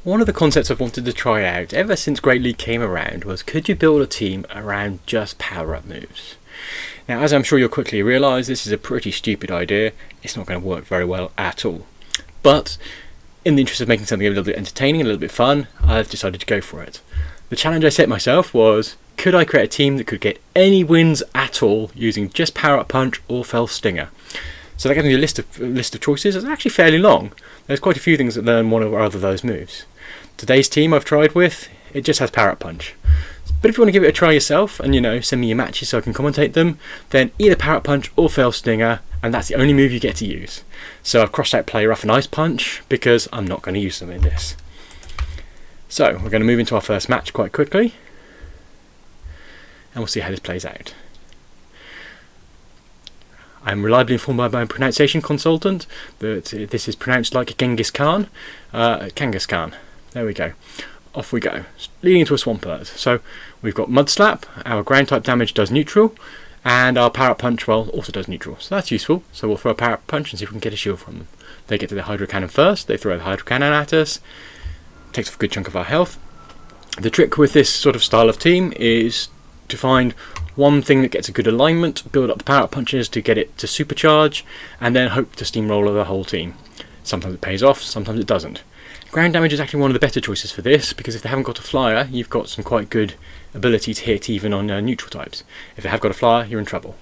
One of the concepts I've wanted to try out ever since Great League came around was, could you build a team around just power-up moves? Now, as I'm sure you'll quickly realise, this is a pretty stupid idea. It's not going to work very well at all. But in the interest of making something a little bit entertaining, a little bit fun, I've decided to go for it. The challenge I set myself was, could I create a team that could get any wins at all using just power-up punch or fell stinger? So that gave me a list of choices. It's actually fairly long. There's quite a few things that learn one or other of those moves. Today's team I've tried with, it just has power-up punch. But if you want to give it a try yourself and, send me your matches so I can commentate them, then either power-up punch or fell stinger, and that's the only move you get to use. So I've crossed out Poliwrath and ice punch because I'm not going to use them in this. So we're going to move into our first match quite quickly, and we'll see how this plays out. I'm reliably informed by my pronunciation consultant that this is pronounced like Kangaskhan. Kangaskhan. There we go. Off we go. Leading into a Swampert. So we've got Mud Slap, our ground type damage does neutral, and our power-up punch, well, also does neutral. So that's useful. So we'll throw a power-up punch and see if we can get a shield from them. They get to the Hydro Cannon first, they throw the Hydro Cannon at us, takes off a good chunk of our health. The trick with this sort of style of team is to find one thing that gets a good alignment, build up the power-up punches to get it to supercharge, and then hope to steamroller the whole team. Sometimes it pays off, sometimes it doesn't. Ground damage is actually one of the better choices for this, because if they haven't got a flyer, you've got some quite good ability to hit even on neutral types. If they have got a flyer, you're in trouble.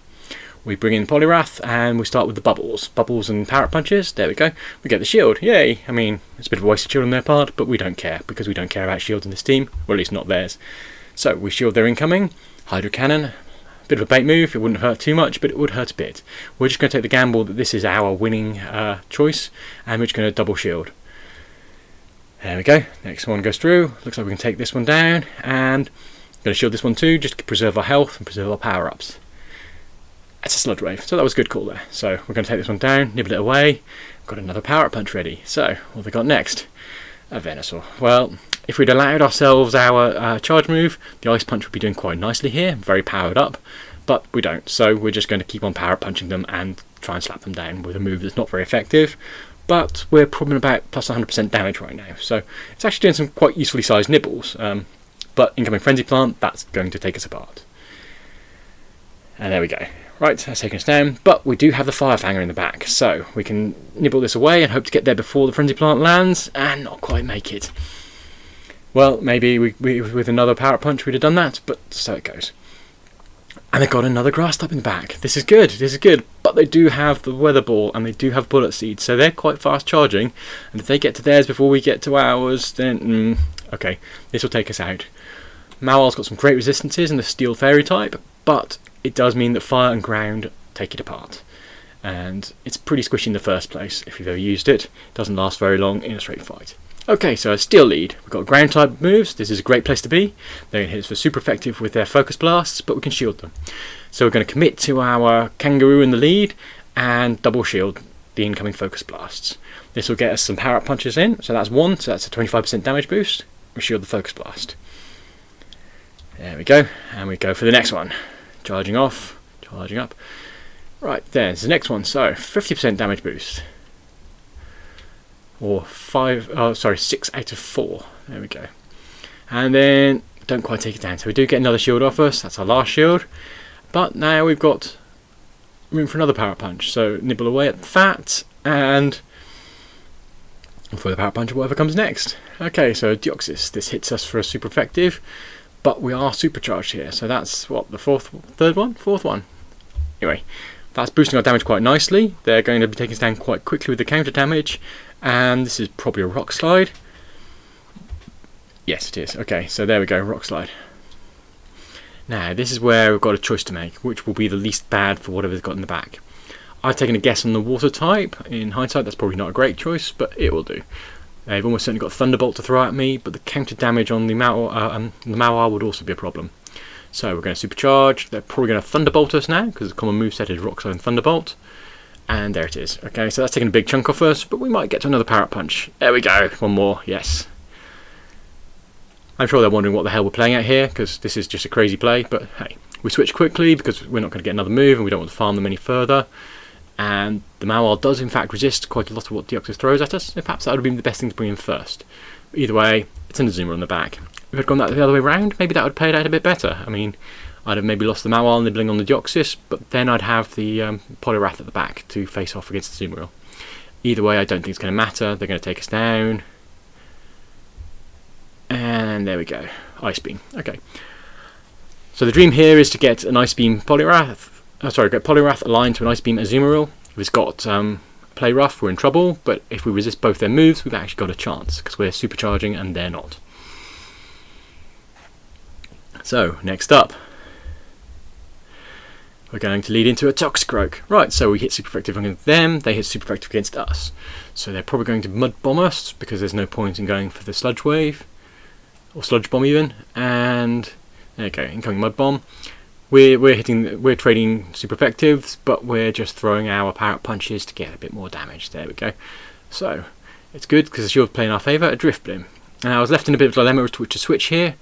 We bring in Poliwrath, and we start with the bubbles. Bubbles and power-up punches, there we go. We get the shield, yay! I mean, it's a bit of a wasted shield on their part, but we don't care, because we don't care about shields in this team, or at least not theirs. So, we shield their incoming, Hydro Cannon, bit of a bait move, it wouldn't hurt too much, but it would hurt a bit. We're just going to take the gamble that this is our winning choice, and we're just going to double shield. There we go, next one goes through, looks like we can take this one down, and I'm going to shield this one too, just to preserve our health and preserve our power-ups. That's a Sludge Wave, so that was a good call there. So we're going to take this one down, nibble it away, got another power-up punch ready. So, what have we got next? A Venusaur. Well, if we'd allowed ourselves our charge move, the Ice Punch would be doing quite nicely here, very powered up, but we don't, so we're just going to keep on power-up punching them and try and slap them down with a move that's not very effective. But we're probably about plus 100% damage right now, so it's actually doing some quite usefully sized nibbles. But incoming Frenzy Plant, that's going to take us apart. And there we go. Right, that's taken us down, but we do have the Fire Fanger in the back, so we can nibble this away and hope to get there before the Frenzy Plant lands, and not quite make it. Well, maybe we with another Power Punch we'd have done that, but so it goes. And they've got another Grass Type in the back. This is good, but they do have the Weather Ball and they do have Bullet Seed, so they're quite fast charging, and if they get to theirs before we get to ours, then, okay, this will take us out. Mawile's got some great resistances in the Steel Fairy type, but it does mean that Fire and Ground take it apart. And it's pretty squishy in the first place, if you've ever used it. It doesn't last very long in a straight fight. Okay, so a Steel lead. We've got ground type moves. This is a great place to be. They're going to hit us for super effective with their focus blasts, but we can shield them. So we're going to commit to our Kangaroo in the lead and double shield the incoming focus blasts. This will get us some power up punches in. So that's one, so that's a 25% damage boost. We shield the focus blast. There we go, and we go for the next one. Charging off, charging up. Right, there's the next one. So 50% damage boost. Or 6 out of 4. There we go. And then don't quite take it down. So we do get another shield off us. That's our last shield. But now we've got room for another power punch. So nibble away at that and for the power punch or whatever comes next. Okay, so Deoxys. This hits us for a super effective, but we are supercharged here. So that's what, the fourth one. Anyway, that's boosting our damage quite nicely. They're going to be taking us down quite quickly with the counter damage. And this is probably a Rock Slide. Yes, it is. Okay, so there we go, Rock Slide. Now, this is where we've got a choice to make, which will be the least bad for whatever's got in the back. I've taken a guess on the Water type. In hindsight, that's probably not a great choice, but it will do. They've almost certainly got Thunderbolt to throw at me, but the counter damage on the Mawile would also be a problem. So we're going to supercharge. They're probably going to Thunderbolt us now, because the common moveset is Rock Slide and Thunderbolt. And there it is. Okay, so that's taking a big chunk off us, but we might get to another power punch. There we go, one more, yes. I'm sure they're wondering what the hell we're playing at here, because this is just a crazy play, but hey, we switch quickly because we're not going to get another move and we don't want to farm them any further. and the Mawile does in fact resist quite a lot of what Deoxys throws at us, so perhaps that would have been the best thing to bring in first. But either way, it's an Azumarill on the back. If I'd gone that the other way round, maybe that would have played out a bit better. I mean, I'd have maybe lost the Mawile nibbling on the Deoxys, but then I'd have the Poliwrath at the back to face off against the Azumarill. Either way, I don't think it's going to matter. They're going to take us down. And there we go. Ice Beam. Okay. So the dream here is to get an Ice Beam Poliwrath. Get Poliwrath aligned to an Ice Beam Azumarill. If it's got Play Rough, we're in trouble. But if we resist both their moves, we've actually got a chance because we're supercharging and they're not. So next up, we're going to lead into a Toxicroak. Right, so we hit super effective against them, they hit super effective against us. So they're probably going to Mud Bomb us because there's no point in going for the Sludge Wave. Or Sludge Bomb even. And there you go, incoming Mud Bomb. We're trading super effectives, but we're just throwing our Power Up Punches to get a bit more damage. There we go. So it's good because the shield play in our favour, a Drifblim. Now I was left in a bit of a dilemma as to which to switch here,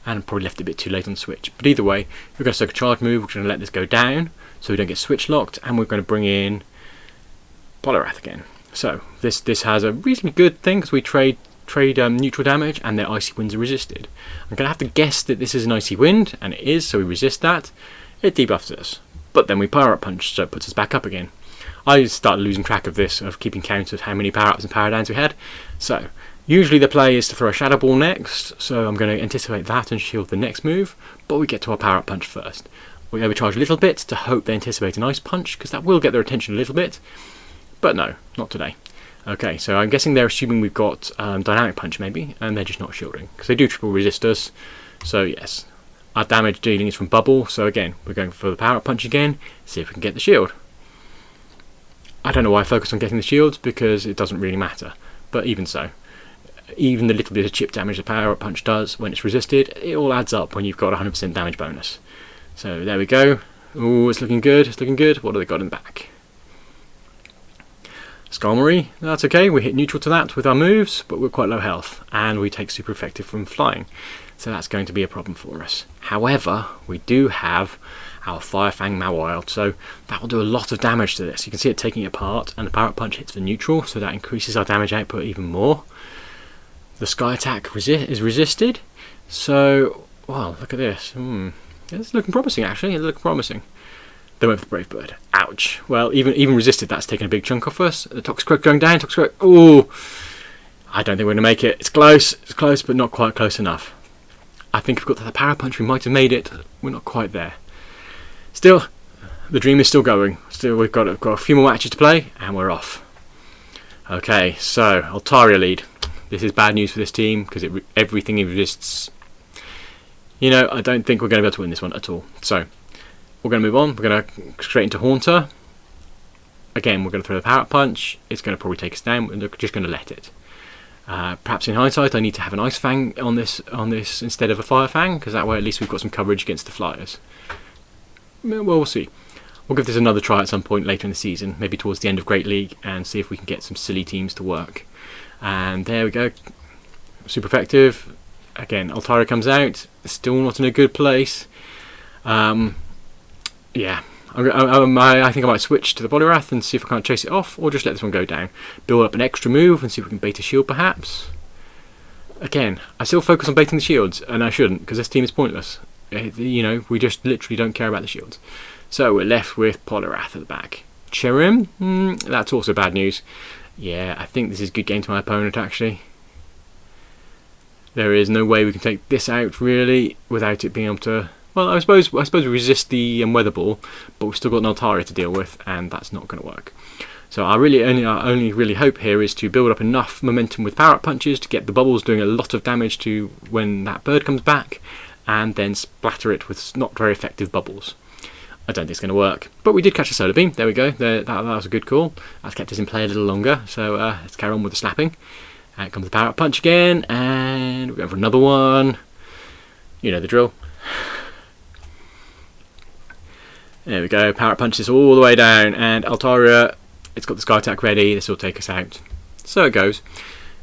and probably left it a bit too late on the switch. But either way, we're going to soak a charge move, we're going to let this go down so we don't get switch locked, and we're going to bring in Poliwrath again. So this has a reasonably good thing because we trade neutral damage and their Icy Winds are resisted. I'm going to have to guess that this is an Icy Wind, and it is, so we resist that. It debuffs us, but then we Power Up Punch, so it puts us back up again. I started losing track of this, of keeping count of how many Power Ups and Power Downs we had. So usually the play is to throw a Shadow Ball next, so I'm going to anticipate that and shield the next move, but we get to our Power Up Punch first. We overcharge a little bit to hope they anticipate an Ice Punch, because that will get their attention a little bit, but no, not today. Okay, so I'm guessing they're assuming we've got Dynamic Punch maybe, and they're just not shielding, because they do triple resist us, so yes. Our damage dealing is from Bubble, so again, we're going for the Power Up Punch again, see if we can get the shield. I don't know why I focus on getting the shields, because it doesn't really matter, but even so. Even the little bit of chip damage the Power Up Punch does when it's resisted, it all adds up when you've got a 100% damage bonus. So there we go. Ooh, it's looking good, it's looking good. What have they got in the back? Skarmory, that's okay, we hit neutral to that with our moves, but we're quite low health, and we take super effective from flying, so that's going to be a problem for us. However, we do have our Fire Fang Mawile, so that will do a lot of damage to this. You can see it taking it apart, and the Power Up Punch hits the neutral, so that increases our damage output even more. The Sky Attack is resisted, so, wow, look at this. It's looking promising actually, it's looking promising. They went for the Brave Bird. Ouch. Well, even resisted, that's taken a big chunk off us. The Toxicroak going down. Toxicroak. Ooh. I don't think we're going to make it. It's close, but not quite close enough. I think if we got to the Power Punch, we might have made it. We're not quite there. Still, the dream is still going. Still, we've got a few more matches to play, and we're off. Okay, so Altaria lead. This is bad news for this team because everything exists. You know, I don't think we're going to be able to win this one at all. So we're going to move on. We're going to straight into Haunter. Again, we're going to throw the Power Up Punch. It's going to probably take us down. We're just going to let it. Perhaps in hindsight, I need to have an Ice Fang on this instead of a Fire Fang, because that way at least we've got some coverage against the Flyers. Well, we'll see. We'll give this another try at some point later in the season, maybe towards the end of Great League, and see if we can get some silly teams to work. And there we go. Super effective. Again, Altaria comes out. Still not in a good place. Yeah. I think I might switch to the Poliwrath and see if I can't chase it off, or just let this one go down. Build up an extra move and see if we can bait a shield perhaps. Again, I still focus on baiting the shields, and I shouldn't, because this team is pointless. You know, we just literally don't care about the shields. So we're left with Poliwrath at the back. Cherim, that's also bad news. Yeah, I think this is a good game to my opponent actually. There is no way we can take this out really without it being able to. Well, I suppose we resist the Weather Ball, but we've still got an Altaria to deal with, and that's not going to work. So I only really hope here is to build up enough momentum with Power Up Punches to get the bubbles doing a lot of damage to when that bird comes back, and then splatter it with not very effective bubbles. I don't think it's going to work, but we did catch a Solar Beam. There we go. That was a good call. That's kept us in play a little longer. So let's carry on with the slapping. Out comes the Power Up Punch again, and we're going for another one. You know the drill. There we go. Power Up Punches all the way down, and Altaria, it's got the Sky Attack ready. This will take us out. So it goes.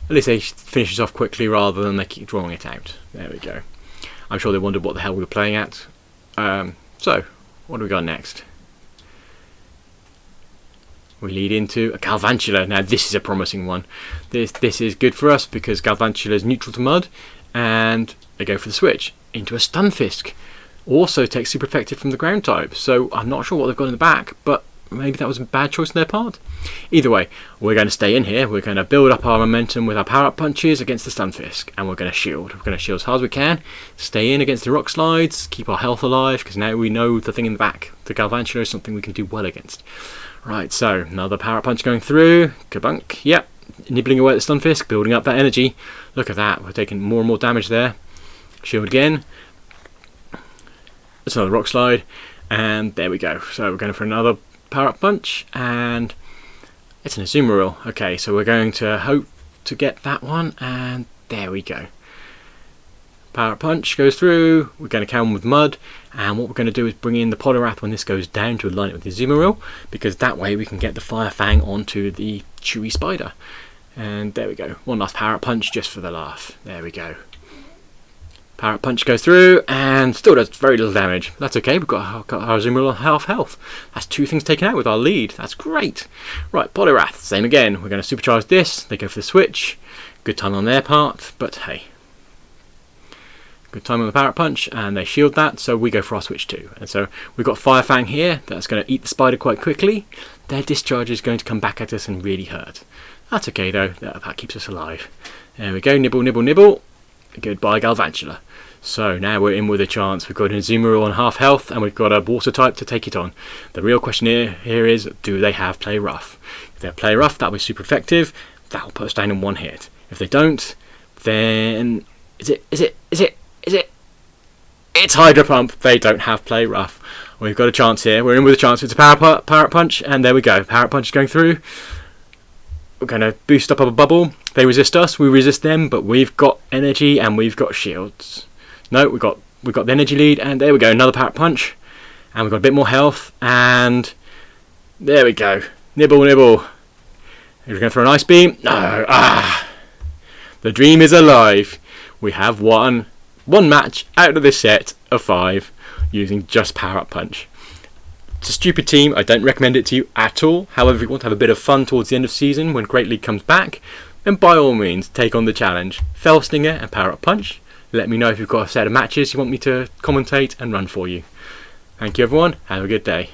At least they finish us off quickly rather than they keep drawing it out. There we go. I'm sure they wondered what the hell we were playing at. So what do we got next? we lead into a Galvantula. Now this is a promising one. This is good for us because Galvantula is neutral to mud, and they go for the switch into a Stunfisk. Also takes super effective from the ground type, so I'm not sure what they've got in the back, but maybe that was a bad choice on their part. Either way, we're going to stay in here. We're going to build up our momentum with our power up punches against the Stunfisk, and we're going to shield. We're going to shield as hard as we can, stay in against the rock slides, keep our health alive, because now we know the thing in the back, the Galvantula, is something we can do well against. Right, so another power up punch going through. Kabunk, yep, nibbling away at the Stunfisk, building up that energy. Look at that, we're taking more and more damage there. Shield again. That's another rock slide, and there we go. So we're going for another power up punch, and it's an Azumarill. Okay, so we're going to hope to get that one, and there we go. Power up punch goes through. We're going to counter him with mud, and what we're going to do is bring in the Poliwrath when this goes down to align it with the Azumarill, because that way we can get the fire fang onto the chewy spider. And there we go. One last power up punch just for the laugh. There we go. Power up punch goes through and still does very little damage. That's okay, we've got our Azumarill on half health. That's 2 things taken out with our lead. That's great. Right, Poliwrath, same again. We're going to supercharge this. They go for the switch. Good time on their part, but hey. Good time on the power up punch, and they shield that, so we go for our switch too. And so we've got Fire Fang here. That's going to eat the spider quite quickly. Their discharge is going to come back at us and really hurt. That's okay though, that keeps us alive. There we go, nibble, nibble, nibble. Goodbye Galvantula. So now we're in with a chance. We've got an Azumarill on half health, and we've got a water type to take it on. The real question here is, do they have Play Rough? If they have Play Rough, that'll be super effective. That'll put us down in 1 hit. If they don't, then it's Hydro Pump. They don't have Play Rough. We've got a chance here. We're in with a chance. It's a power up punch, and there we go. Power up punch is going through. We're going to boost up a bubble. They resist us, we resist them, but we've got energy and we've got shields. No, we've got the energy lead, and there we go, another power punch, and we've got a bit more health, and there we go. Nibble, nibble. We're going to throw an ice beam. No, the dream is alive. We have won 1 match out of this set of 5 using just power up punch. It's a stupid team. I don't recommend it to you at all. However, if you want to have a bit of fun towards the end of the season when Great League comes back, then by all means take on the challenge. Fell Stinger and Power Up Punch. Let me know if you've got a set of matches you want me to commentate and run for you. Thank you everyone. Have a good day.